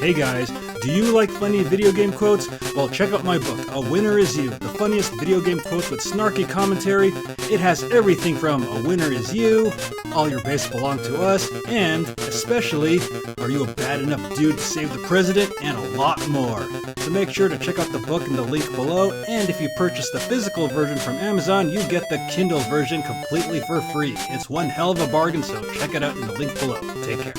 Hey guys, do you like funny video game quotes? Well, check out my book, A Winner Is You, the funniest video game quotes with snarky commentary. It has everything from A Winner Is You, All Your Base Belong to Us, and especially, Are You a Bad Enough Dude to Save the President, and a lot more. So make sure to check out the book in the link below, and if you purchase the physical version from Amazon, you get the Kindle version completely for free. It's one hell of a bargain, so check it out in the link below. Take care.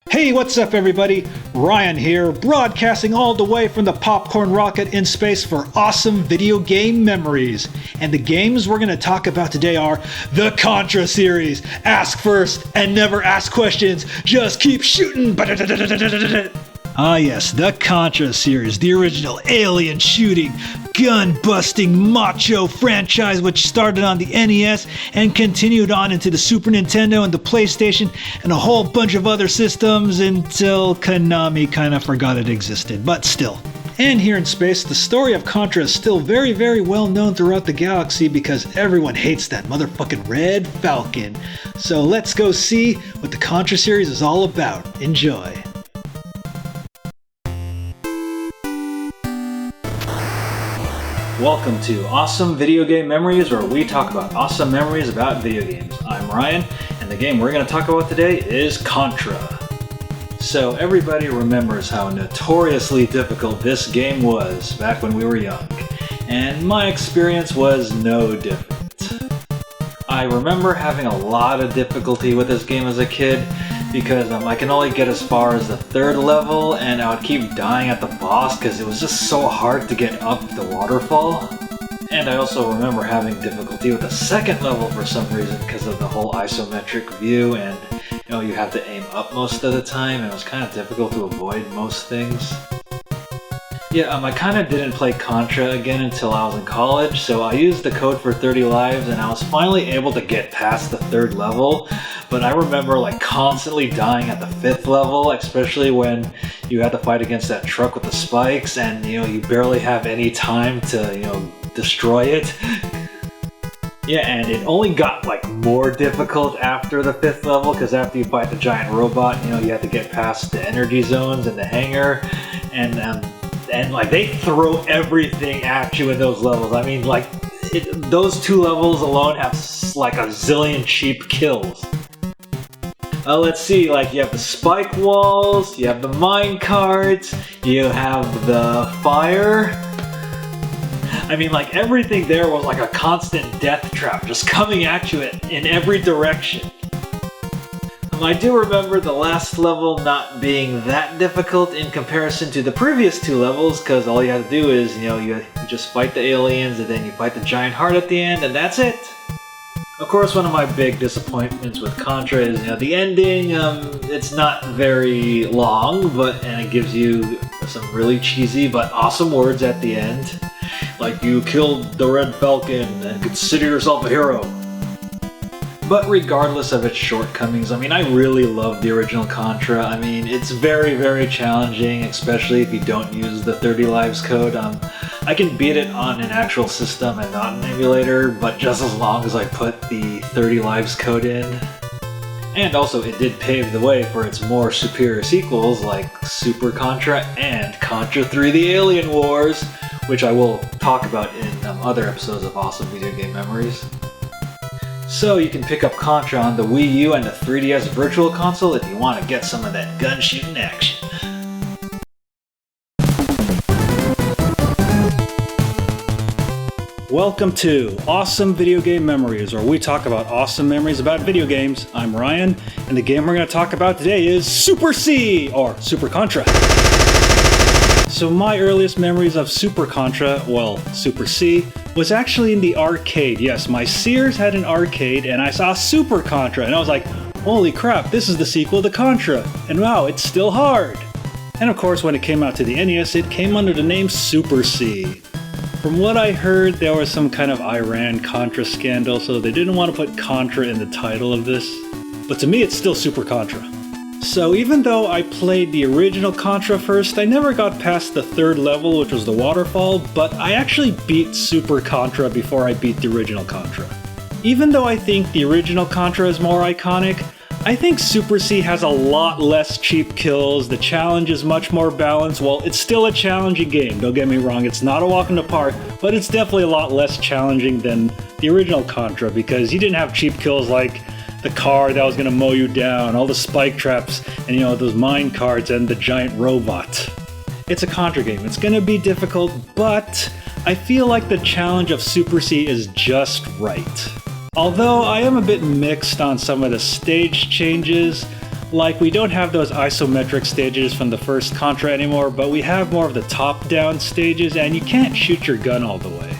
Hey, what's up everybody? Ryan here, broadcasting all the way from the popcorn rocket in space for awesome video game memories. And the games we're going to talk about today are the Contra series. Ask first and never ask questions, just keep shooting. Ah yes, the Contra series, the original alien shooting, gun-busting macho franchise which started on the NES and continued on into the Super Nintendo and the PlayStation and a whole bunch of other systems until Konami kind of forgot it existed, but still. And here in space, the story of Contra is still very, very well known throughout the galaxy because everyone hates that motherfucking Red Falcon. So let's go see what the Contra series is all about. Enjoy. Welcome to Awesome Video Game Memories, where we talk about awesome memories about video games. I'm Ryan, and the game we're going to talk about today is Contra. So everybody remembers how notoriously difficult this game was back when we were young, and my experience was no different. I remember having a lot of difficulty with this game as a kid, because I can only get as far as the third level, and I would keep dying at the boss because it was just so hard to get up the waterfall. And I also remember having difficulty with the second level for some reason because of the whole isometric view, and you have to aim up most of the time, and it was kind of difficult to avoid most things. Yeah, I kind of didn't play Contra again until I was in college, so I used the code for 30 lives and I was finally able to get past the third level, but I remember constantly dying at the fifth level, especially when you had to fight against that truck with the spikes and you barely have any time to destroy it. Yeah, and it only got more difficult after the fifth level, because after you fight the giant robot, you have to get past the energy zones and the hangar, and they throw everything at you in those levels. I mean, those two levels alone have a zillion cheap kills. Let's see, you have the spike walls, you have the mine carts, you have the fire. I mean, everything there was a constant death trap, just coming at you in every direction. I do remember the last level not being that difficult in comparison to the previous two levels, because all you had to do is, you just fight the aliens and then you fight the giant heart at the end, and that's it. Of course, one of my big disappointments with Contra is, the ending. It's not very long, and it gives you some really cheesy but awesome words at the end. Like, you killed the Red Falcon and consider yourself a hero. But regardless of its shortcomings, I really love the original Contra. It's very, very challenging, especially if you don't use the 30 lives code. I can beat it on an actual system and not an emulator, but just as long as I put the 30 lives code in. And also, it did pave the way for its more superior sequels like Super Contra and Contra III: The Alien Wars, which I will talk about in other episodes of Awesome Video Game Memories. So you can pick up Contra on the Wii U and the 3DS Virtual Console if you want to get some of that gun shooting action. Welcome to Awesome Video Game Memories, where we talk about awesome memories about video games. I'm Ryan, and the game we're going to talk about today is Super C, or Super Contra. So my earliest memories of Super Contra, well, Super C, was actually in the arcade. Yes, my Sears had an arcade and I saw Super Contra and I was like, holy crap, this is the sequel to Contra, and wow, it's still hard. And of course, when it came out to the NES, it came under the name Super C. From what I heard, there was some kind of Iran-Contra scandal, so they didn't want to put Contra in the title of this. But to me, it's still Super Contra. So even though I played the original Contra first, I never got past the third level, which was the waterfall, but I actually beat Super Contra before I beat the original Contra. Even though I think the original Contra is more iconic, I think Super C has a lot less cheap kills, the challenge is much more balanced. Well, it's still a challenging game, don't get me wrong, it's not a walk in the park, but it's definitely a lot less challenging than the original Contra because you didn't have cheap kills like the car that was going to mow you down, all the spike traps, and those mine carts and the giant robot. It's a Contra game, it's going to be difficult, but I feel like the challenge of Super C is just right. Although I am a bit mixed on some of the stage changes, like we don't have those isometric stages from the first Contra anymore, but we have more of the top-down stages and you can't shoot your gun all the way,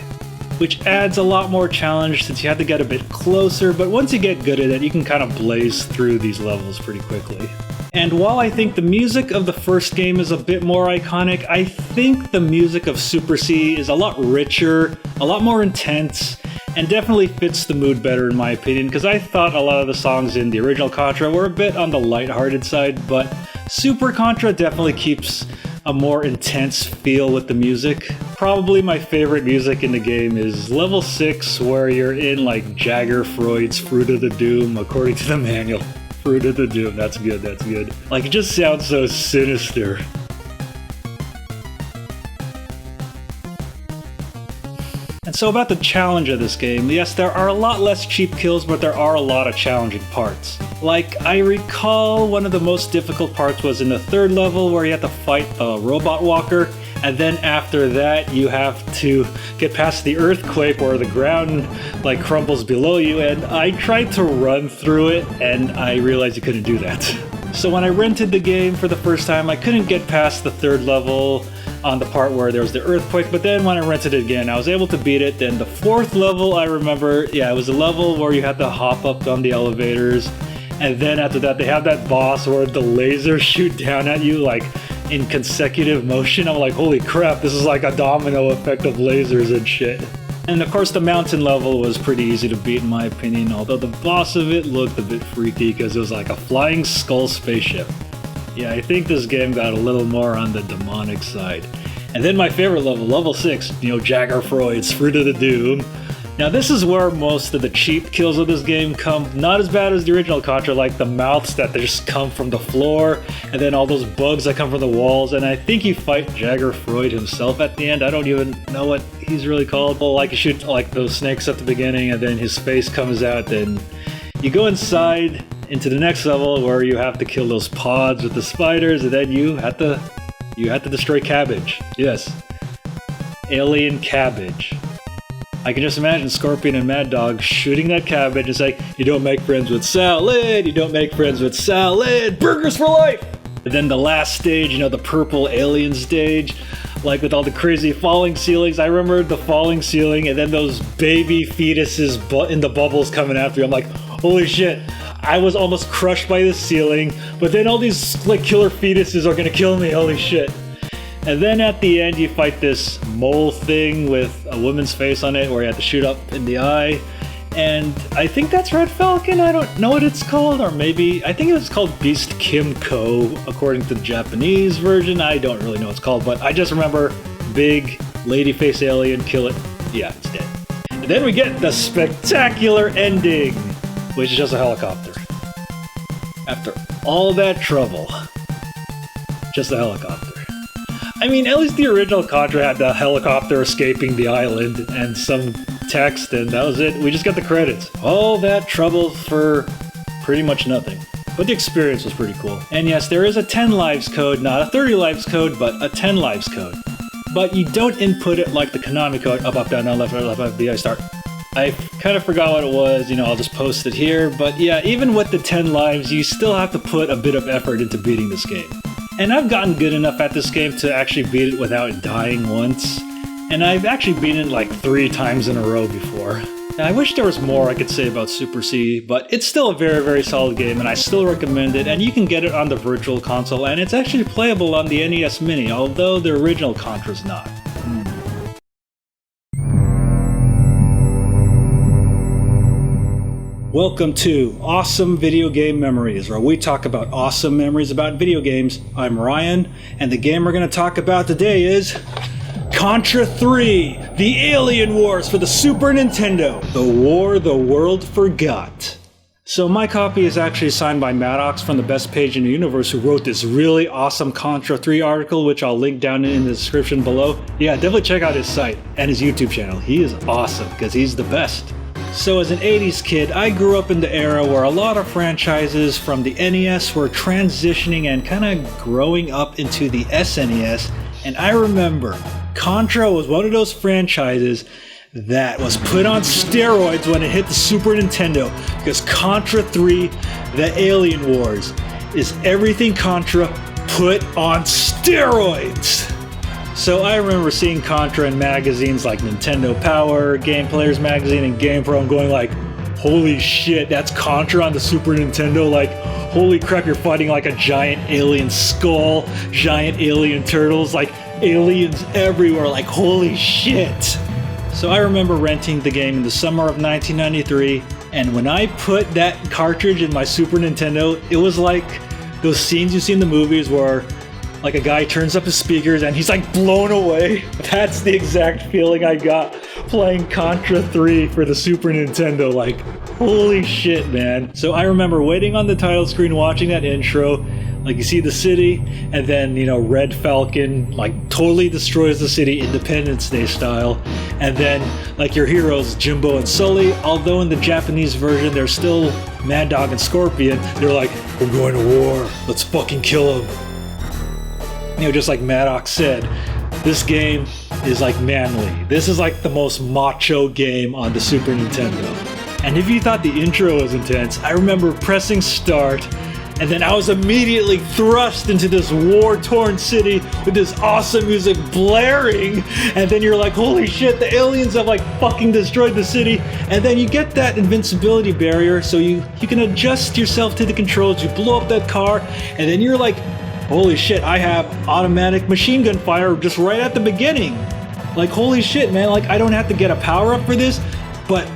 which adds a lot more challenge since you have to get a bit closer, but once you get good at it, you can kind of blaze through these levels pretty quickly. And while I think the music of the first game is a bit more iconic, I think the music of Super C is a lot richer, a lot more intense, and definitely fits the mood better in my opinion, because I thought a lot of the songs in the original Contra were a bit on the lighthearted side, but Super Contra definitely keeps a more intense feel with the music. Probably my favorite music in the game is level 6, where you're in like Jagger Freud's Fruit of the Doom, according to the manual. Fruit of the Doom, that's good, that's good. Like, it just sounds so sinister. And so about the challenge of this game, yes, there are a lot less cheap kills, but there are a lot of challenging parts. Like, I recall one of the most difficult parts was in the third level where you have to fight a robot walker, and then after that you have to get past the earthquake where the ground like crumbles below you, and I tried to run through it and I realized you couldn't do that. So when I rented the game for the first time, I couldn't get past the third level on the part where there was the earthquake, but then when I rented it again, I was able to beat it. Then the fourth level, I remember, yeah, it was a level where you had to hop up on the elevators, and then after that they have that boss where the lasers shoot down at you like in consecutive motion. I'm like, holy crap, this is like a domino effect of lasers and shit. And of course the mountain level was pretty easy to beat in my opinion, although the boss of it looked a bit freaky because it was like a flying skull spaceship. Yeah, I think this game got a little more on the demonic side. And then my favorite level, level 6, Jagger Freud's Fruit of the Doom. Now this is where most of the cheap kills of this game come. Not as bad as the original Contra, like the mouths that just come from the floor, and then all those bugs that come from the walls, and I think you fight Jagger Freud himself at the end. I don't even know what he's really called. Well, like you shoot like those snakes at the beginning, and then his face comes out, then you go inside into the next level where you have to kill those pods with the spiders, and then you have to destroy Cabbage. Yes. Alien Cabbage. I can just imagine Scorpion and Mad Dog shooting that cabbage and saying, you don't make friends with salad, you don't make friends with salad, burgers for life! And then the last stage, the purple alien stage, like with all the crazy falling ceilings. I remember the falling ceiling and then those baby fetuses in the bubbles coming after you. I'm like, holy shit, I was almost crushed by the ceiling, but then all these like killer fetuses are gonna kill me, holy shit. And then at the end you fight this mole thing with a woman's face on it where you have to shoot up in the eye. And I think that's Red Falcon, I don't know what it's called, or maybe, I think it was called Beast Kimco, according to the Japanese version. I don't really know what it's called, but I just remember big lady face alien, kill it, yeah, it's dead. And then we get the spectacular ending, which is just a helicopter. After all that trouble, just a helicopter. I mean, at least the original Contra had the helicopter escaping the island and some text, and that was it. We just got the credits. All that trouble for pretty much nothing. But the experience was pretty cool. And yes, there is a 10 lives code, not a 30 lives code, but a 10 lives code. But you don't input it like the Konami code, up, down, left, B, start. I kind of forgot what it was, I'll just post it here. But yeah, even with the 10 lives, you still have to put a bit of effort into beating this game. And I've gotten good enough at this game to actually beat it without dying once. And I've actually beaten it like 3 times in a row before. Now, I wish there was more I could say about Super C, but it's still a very, very solid game and I still recommend it, and you can get it on the Virtual Console, and it's actually playable on the NES Mini, although the original Contra's not. Welcome to Awesome Video Game Memories, where we talk about awesome memories about video games. I'm Ryan, and the game we're going to talk about today is Contra III, the Alien Wars for the Super Nintendo, the war the world forgot. So my copy is actually signed by Maddox from the Best Page in the Universe, who wrote this really awesome Contra III article, which I'll link down in the description below. Yeah, definitely check out his site and his YouTube channel. He is awesome, because he's the best. So as an 80s kid, I grew up in the era where a lot of franchises from the NES were transitioning and kind of growing up into the SNES, and I remember Contra was one of those franchises that was put on steroids when it hit the Super Nintendo, because Contra III, the Alien Wars, is everything Contra put on steroids. So I remember seeing Contra in magazines like Nintendo Power, Game Players Magazine, and GamePro, and going like, holy shit, that's Contra on the Super Nintendo, like, holy crap, you're fighting like a giant alien skull, giant alien turtles, like aliens everywhere, like holy shit. So I remember renting the game in the summer of 1993, and when I put that cartridge in my Super Nintendo, it was like those scenes you see in the movies where like a guy turns up his speakers and he's like blown away. That's the exact feeling I got playing Contra 3 for the Super Nintendo, like holy shit, man. So I remember waiting on the title screen watching that intro. Like you see the city, and then, you know, Red Falcon like totally destroys the city, Independence Day style. And then like your heroes, Jimbo and Sully, although in the Japanese version they're still Mad Dog and Scorpion, they're like, we're going to war, let's fucking kill them. You know, just like Maddox said, this game is like manly. This is like the most macho game on the Super Nintendo. And if you thought the intro was intense, I remember pressing start, and then I was immediately thrust into this war-torn city with this awesome music blaring, and then you're like, holy shit, the aliens have like fucking destroyed the city, and then you get that invincibility barrier, so you can adjust yourself to the controls, you blow up that car, and then you're like, holy shit, I have automatic machine gun fire just right at the beginning. Like, holy shit, man, like I don't have to get a power-up for this, but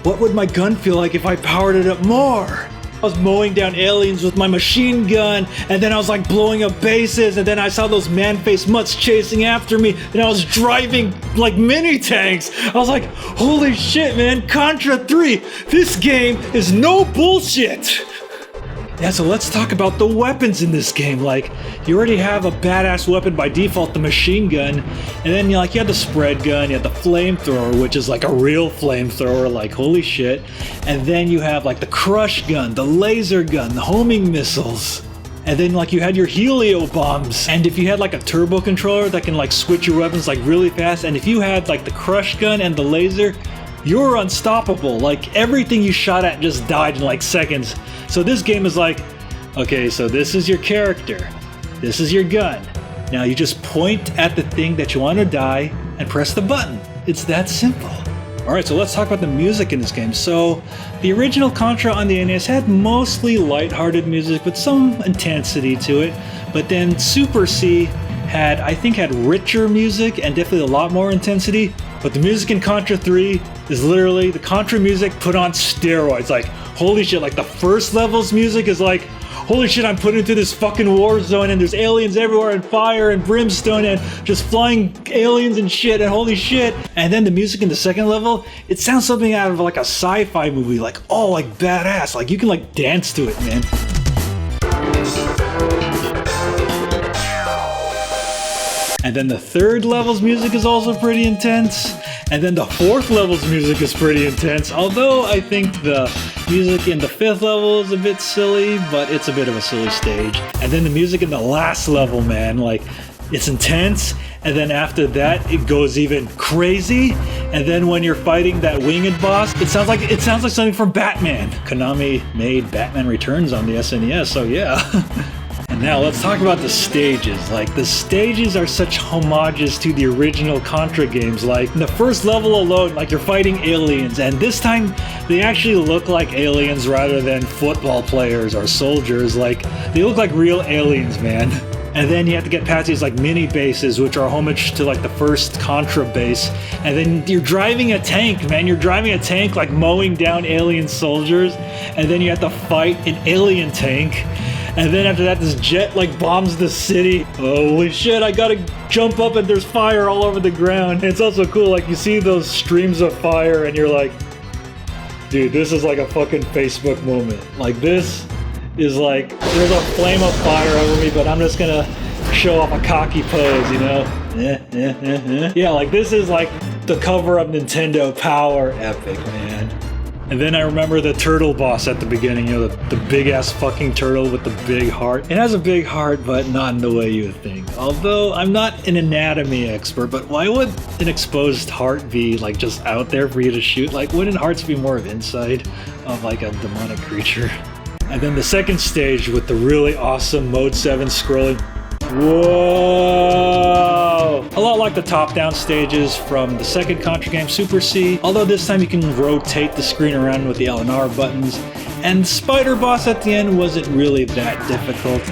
what would my gun feel like if I powered it up more? I was mowing down aliens with my machine gun, and then I was like blowing up bases, and then I saw those man-faced mutts chasing after me, and I was driving like mini tanks. I was like, holy shit, man, Contra 3, this game is no bullshit. Yeah, so let's talk about the weapons in this game. Like, you already have a badass weapon by default, the machine gun, and then you have the spread gun, you have the flamethrower, which is like a real flamethrower, like holy shit, and then you have like the crush gun, the laser gun, the homing missiles, and then like you had your helio bombs, and if you had like a turbo controller that can like switch your weapons like really fast, and if you had like the crush gun and the laser, you were unstoppable. Like everything you shot at just died in like seconds. So this game is like, okay, so this is your character, this is your gun. Now you just point at the thing that you want to die and press the button. It's that simple. Alright, so let's talk about the music in this game. So the original Contra on the NES had mostly lighthearted music with some intensity to it, but then Super C had richer music and definitely a lot more intensity. But the music in Contra 3 is literally the Contra music put on steroids. Like, holy shit, like the first level's music is like, holy shit, I'm put into this fucking war zone and there's aliens everywhere and fire and brimstone and just flying aliens and shit and holy shit. And then the music in the second level, it sounds something out of like a sci-fi movie, like, oh, like badass. Like you can like dance to it, man. And then the third level's music is also pretty intense. And then the fourth level's music is pretty intense. Although I think the music in the fifth level is a bit silly, but it's a bit of a silly stage. And then the music in the last level, man, like it's intense. And then after that, it goes even crazy. And then when you're fighting that winged boss, it sounds like something from Batman. Konami made Batman Returns on the SNES, so yeah. And Now let's talk about the stages. Like, the stages are such homages to the original Contra games. Like, in the first level alone, like, you're fighting aliens, and this time they actually look like aliens rather than football players or soldiers. Like, they look like real aliens, man. And then you have to get past these like mini bases, which are homage to like the first Contra base. And then you're driving a tank, man. You're driving a tank, like mowing down alien soldiers. And then you have to fight an alien tank. And then after that, this jet like bombs the city. Holy shit, I gotta jump up and there's fire all over the ground. And it's also cool, like you see those streams of fire and you're like, dude, this is like a fucking Facebook moment. Like, this is like, there's a flame of fire over me, but I'm just gonna show off a cocky pose, you know? Yeah, like this is like the cover of Nintendo Power epic, man. And then I remember the turtle boss at the beginning, you know, the big ass fucking turtle with the big heart. It has a big heart, but not in the way you would think. Although I'm not an anatomy expert, but why would an exposed heart be like just out there for you to shoot? Like, wouldn't hearts be more of inside of like a demonic creature? And then the second stage with the really awesome Mode 7 scrolling. Whoa! A lot like the top-down stages from the second Contra game, Super C, although this time you can rotate the screen around with the L and R buttons. And Spider Boss at the end wasn't really that difficult.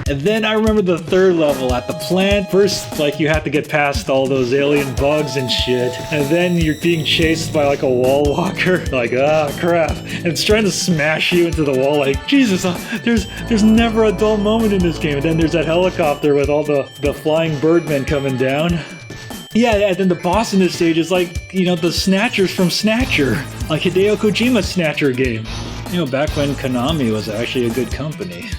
And then I remember the third level at the plant. First, like, you have to get past all those alien bugs and shit. And then you're being chased by, like, a wall walker. Like, ah, crap. And it's trying to smash you into the wall. Like, Jesus, there's never a dull moment in this game. And then there's that helicopter with all the flying birdmen coming down. Yeah, and then the boss in this stage is like, you know, the Snatchers from Snatcher. Like Hideo Kojima's Snatcher game. You know, back when Konami was actually a good company.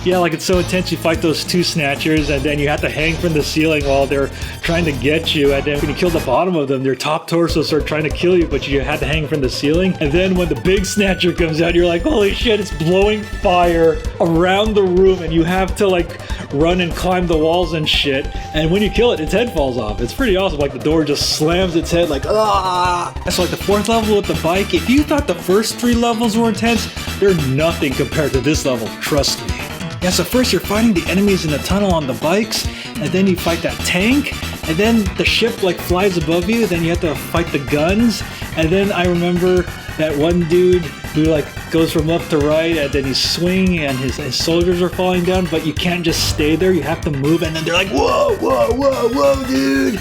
Yeah, like it's so intense, you fight those two Snatchers and then you have to hang from the ceiling while they're trying to get you, and then when you kill the bottom of them, their top torsos start trying to kill you, but you had to hang from the ceiling. And then when the big Snatcher comes out, you're like, holy shit, it's blowing fire around the room and you have to like run and climb the walls and shit. And when you kill it, its head falls off. It's pretty awesome. Like the door just slams its head like, ah! So like the fourth level with the bike, if you thought the first three levels were intense, they're nothing compared to this level, trust me. Yeah, so first you're fighting the enemies in the tunnel on the bikes, and then you fight that tank, and then the ship like flies above you, then you have to fight the guns, and then I remember that one dude who like goes from left to right, and then he's swinging and his soldiers are falling down, but you can't just stay there, you have to move, and then they're like, whoa, whoa, whoa, whoa, dude!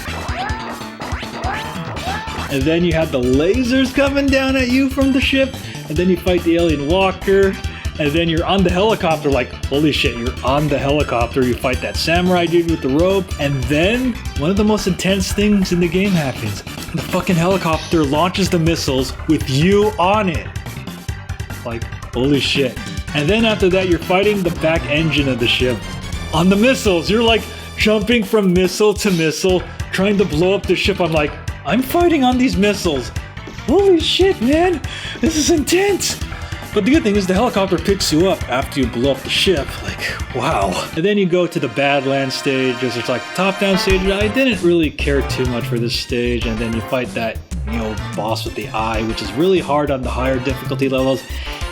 And then you have the lasers coming down at you from the ship, and then you fight the alien walker, and then you're on the helicopter, like, holy shit, you're on the helicopter, you fight that samurai dude with the rope, and then one of the most intense things in the game happens. The fucking helicopter launches the missiles with you on it. Like, holy shit. And then after that, you're fighting the back engine of the ship on the missiles. You're like jumping from missile to missile, trying to blow up the ship. I'm like, I'm fighting on these missiles. Holy shit, man, this is intense. But the good thing is the helicopter picks you up after you blow up the ship. Like, wow. And then you go to the Badlands stage, which is like the top-down stage. I didn't really care too much for this stage. And then you fight that, you know, boss with the eye, which is really hard on the higher difficulty levels.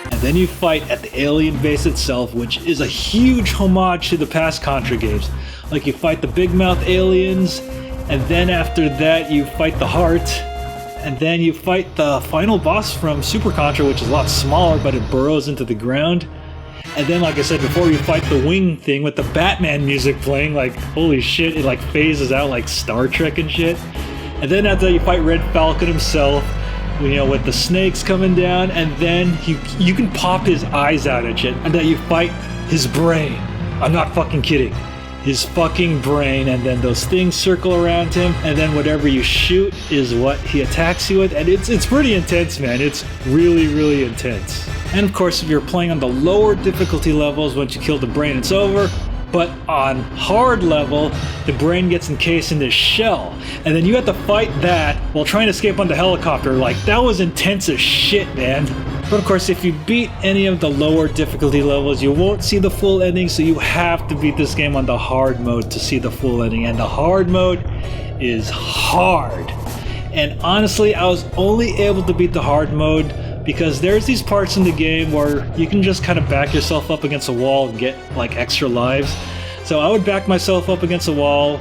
And then you fight at the alien base itself, which is a huge homage to the past Contra games. Like, you fight the big mouth aliens, and then after that you fight the heart. And then you fight the final boss from Super Contra, which is a lot smaller, but it burrows into the ground. And then, like I said before, you fight the wing thing with the Batman music playing. Like, holy shit, it like phases out like Star Trek and shit. And then after that, you fight Red Falcon himself, you know, with the snakes coming down. And then you can pop his eyes out and shit. And then you fight his brain. I'm not fucking kidding. His fucking brain, and then those things circle around him, and then whatever you shoot is what he attacks you with, and it's pretty intense, man. It's really, really intense. And of course, if you're playing on the lower difficulty levels, once you kill the brain, it's over. But on hard level, the brain gets encased in this shell, and then you have to fight that while trying to escape on the helicopter. Like, that was intense as shit, man. But of course, if you beat any of the lower difficulty levels, you won't see the full ending, so you have to beat this game on the hard mode to see the full ending. And the hard mode is hard. And honestly, I was only able to beat the hard mode because there's these parts in the game where you can just kind of back yourself up against a wall and get like extra lives. So I would back myself up against a wall,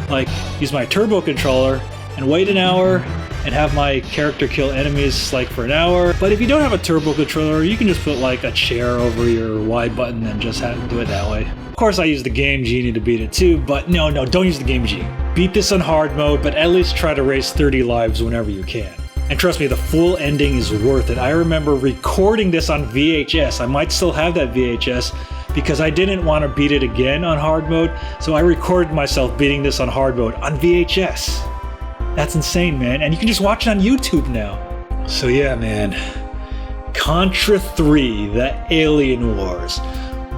like use my turbo controller and wait an hour and have my character kill enemies like for an hour. But if you don't have a turbo controller, you can just put like a chair over your Y button and just have to do it that way. Of course I use the Game Genie to beat it too, but no, don't use the Game Genie. Beat this on hard mode, but at least try to raise 30 lives whenever you can. And trust me, the full ending is worth it. I remember recording this on VHS. I might still have that VHS because I didn't want to beat it again on hard mode, so I recorded myself beating this on hard mode on VHS. That's insane, man. And you can just watch it on YouTube now. So yeah, man. Contra III, the Alien Wars.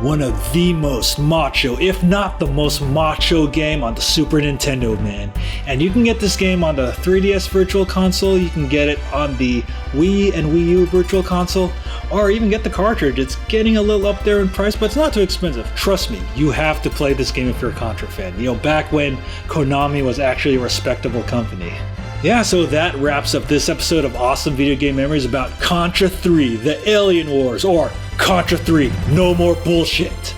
One of the most macho, if not the most macho game on the Super Nintendo, man. And you can get this game on the 3DS Virtual Console, you can get it on the Wii and Wii U Virtual Console, or even get the cartridge. It's getting a little up there in price, but it's not too expensive. Trust me, you have to play this game if you're a Contra fan. You know, back when Konami was actually a respectable company. Yeah, so that wraps up this episode of Awesome Video Game Memories about Contra III, the Alien Wars, or Contra III, no more bullshit.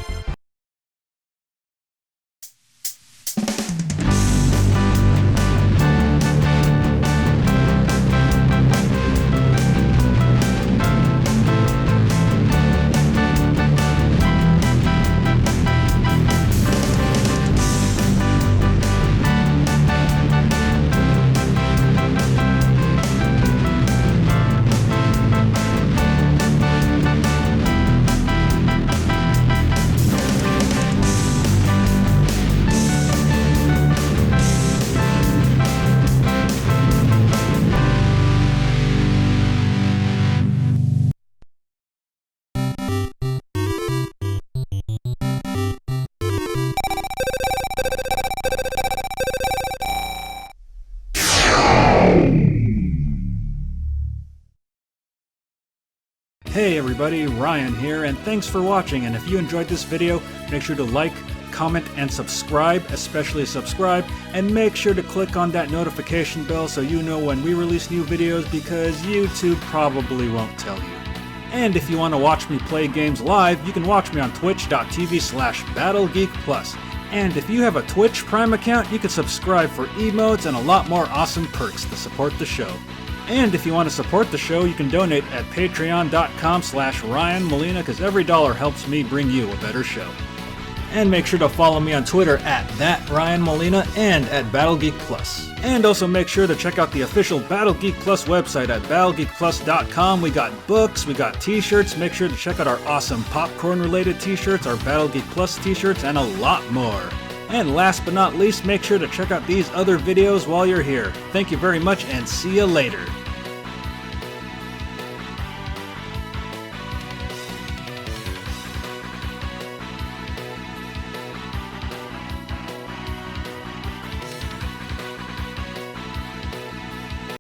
Hey everybody, Ryan here, and thanks for watching. And if you enjoyed this video, make sure to like, comment, and subscribe, especially subscribe, and make sure to click on that notification bell so you know when we release new videos, because YouTube probably won't tell you. And if you want to watch me play games live, you can watch me on twitch.tv/BattleGeekPlus. And if you have a Twitch Prime account, you can subscribe for emotes and a lot more awesome perks to support the show. And if you want to support the show, you can donate at patreon.com/Ryan Molina, because every dollar helps me bring you a better show. And make sure to follow me on Twitter at @RyanMolina and at BattleGeekPlus. And also make sure to check out the official Battle Geek Plus website at BattleGeekPlus.com. We got books, we got t-shirts. Make sure to check out our awesome popcorn-related t-shirts, our Battle Geek Plus t-shirts, and a lot more. And last but not least, make sure to check out these other videos while you're here. Thank you very much, and see you later.